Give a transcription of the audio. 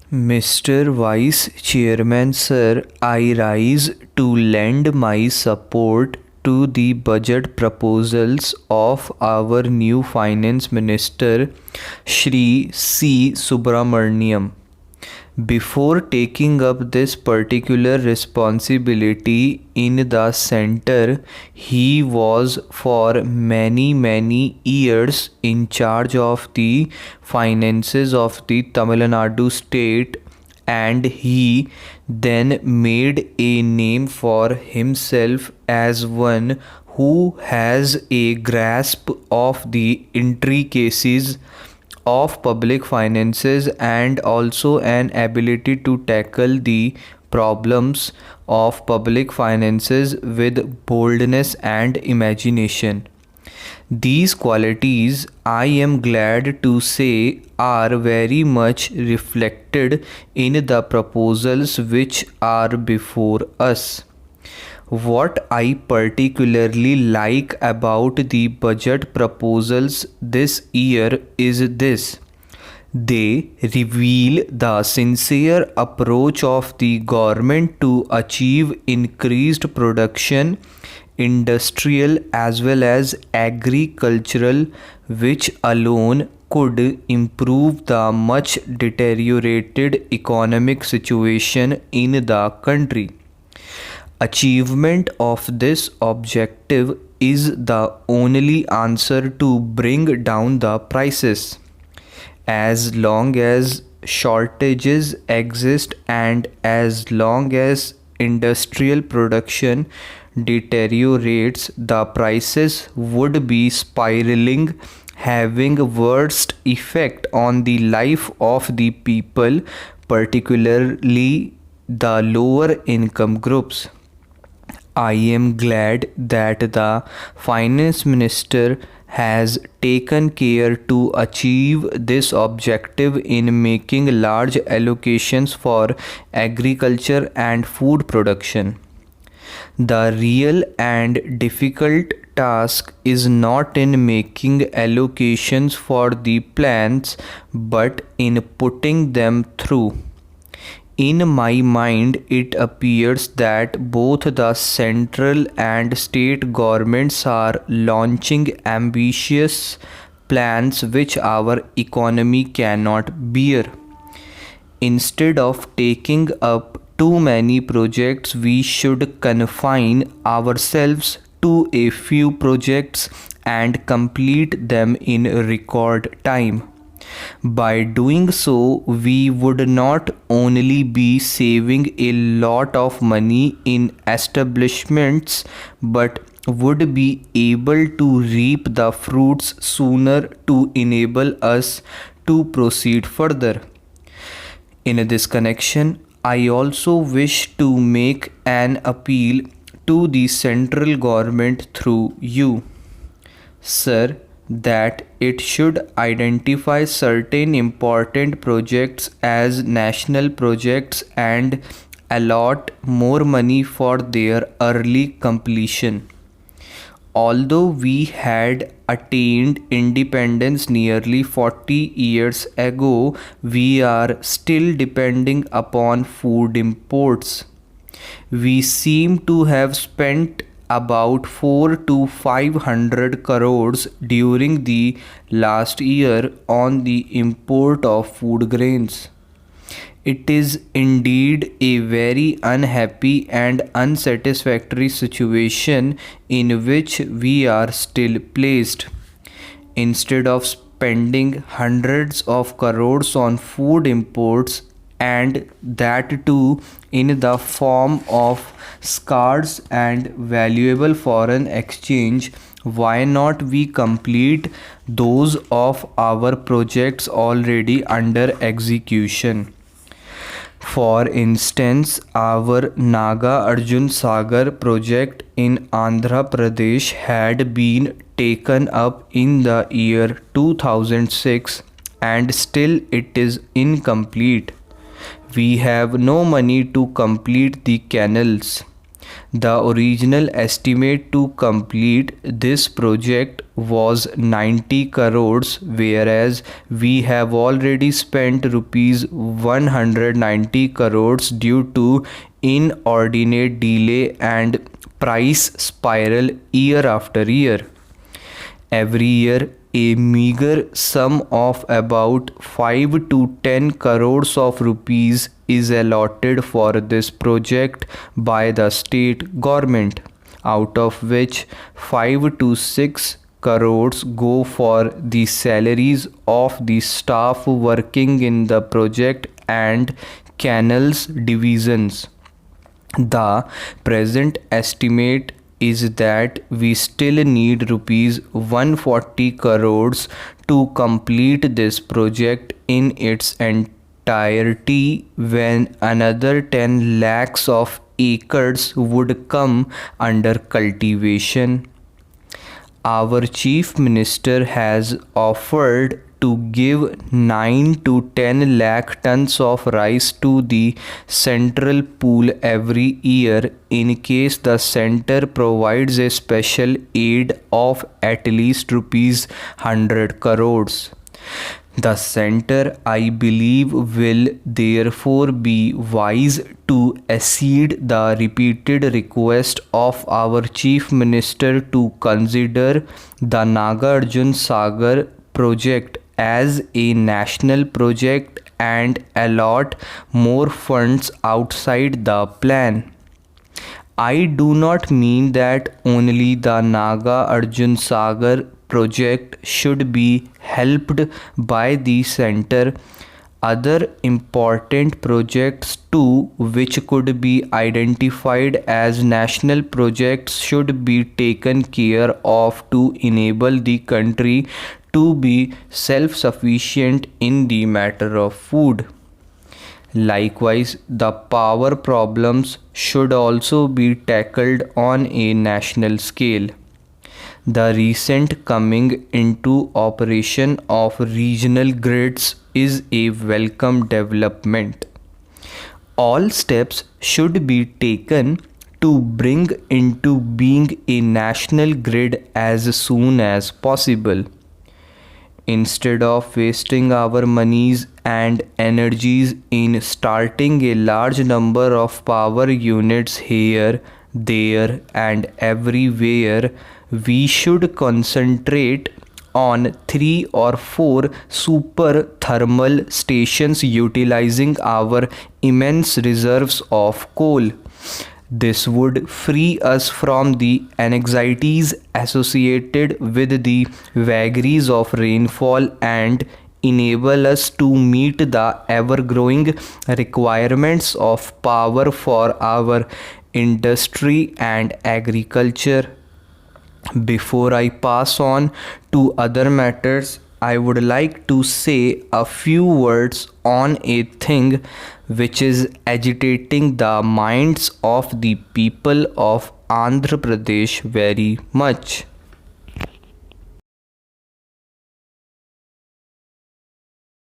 Mr. Vice Chairman Sir, I rise to lend my support to the budget proposals of our new Finance Minister Shri C. Subramaniam. Before taking up this particular responsibility in the center, he was for many years in charge of the finances of the Tamil Nadu state, and he then made a name for himself as one who has a grasp of the intricacies of public finances and also an ability to tackle the problems of public finances with boldness and imagination. These qualities, I am glad to say, are very much reflected in the proposals which are before us. What I particularly like about the budget proposals this year is this. They reveal the sincere approach of the government to achieve increased production, industrial as well as agricultural, which alone could improve the much deteriorated economic situation in the country. Achievement of this objective is the only answer to bring down the prices. As long as shortages exist and as long as industrial production deteriorates, the prices would be spiraling, having worst effect on the life of the people, particularly the lower income groups. I am glad that the Finance Minister has taken care to achieve this objective in making large allocations for agriculture and food production. The real and difficult task is not in making allocations for the plans but in putting them through. In my mind, it appears that both the central and state governments are launching ambitious plans which our economy cannot bear. Instead of taking up too many projects, we should confine ourselves to a few projects and complete them in record time. By doing so, we would not only be saving a lot of money in establishments but would be able to reap the fruits sooner to enable us to proceed further. In this connection, I also wish to make an appeal to the central government through you, Sir, that it should identify certain important projects as national projects and allot more money for their early completion. Although we had attained independence nearly 40 years ago, we are still depending upon food imports. We seem to have spent about 4 to 500 crores during the last year on the import of food grains. It is indeed a very unhappy and unsatisfactory situation in which we are still placed. Instead of spending hundreds of crores on food imports, and that too in the form of scarce and valuable foreign exchange, why not we complete those of our projects already under execution? For instance, our Naga Arjun Sagar project in Andhra Pradesh had been taken up in the year 2006 and still it is incomplete. We have no money to complete the canals. The original estimate to complete this project was 90 crores, whereas we have already spent rupees 190 crores due to inordinate delay and price spiral year after year. Every year, a meager sum of about 5 to 10 crores of rupees is allotted for this project by the state government, out of which 5 to 6 crores go for the salaries of the staff working in the project and canals divisions. The present estimate is that we still need rupees 140 crores to complete this project in its entirety, when another 10 lakhs of acres would come under cultivation. Our Chief Minister has offered to give 9 to 10 lakh tons of rice to the central pool every year in case the center provides a special aid of at least rupees 100 crores. The center, I believe, will therefore be wise to accede the repeated request of our Chief Minister to consider the Nagarjun Sagar project as a national project and allot more funds outside the plan. I do not mean that only the Naga Arjun Sagar project should be helped by the center. Other important projects too, which could be identified as national projects, should be taken care of to enable the country to be self-sufficient in the matter of food. Likewise, the power problems should also be tackled on a national scale. The recent coming into operation of regional grids is a welcome development. All steps should be taken to bring into being a national grid as soon as possible. Instead of wasting our monies and energies in starting a large number of power units here, there, and everywhere, we should concentrate on 3 or 4 super thermal stations utilizing our immense reserves of coal. This would free us from the anxieties associated with the vagaries of rainfall and enable us to meet the ever-growing requirements of power for our industry and agriculture. Before I pass on to other matters, I would like to say a few words on a thing which is agitating the minds of the people of Andhra Pradesh very much.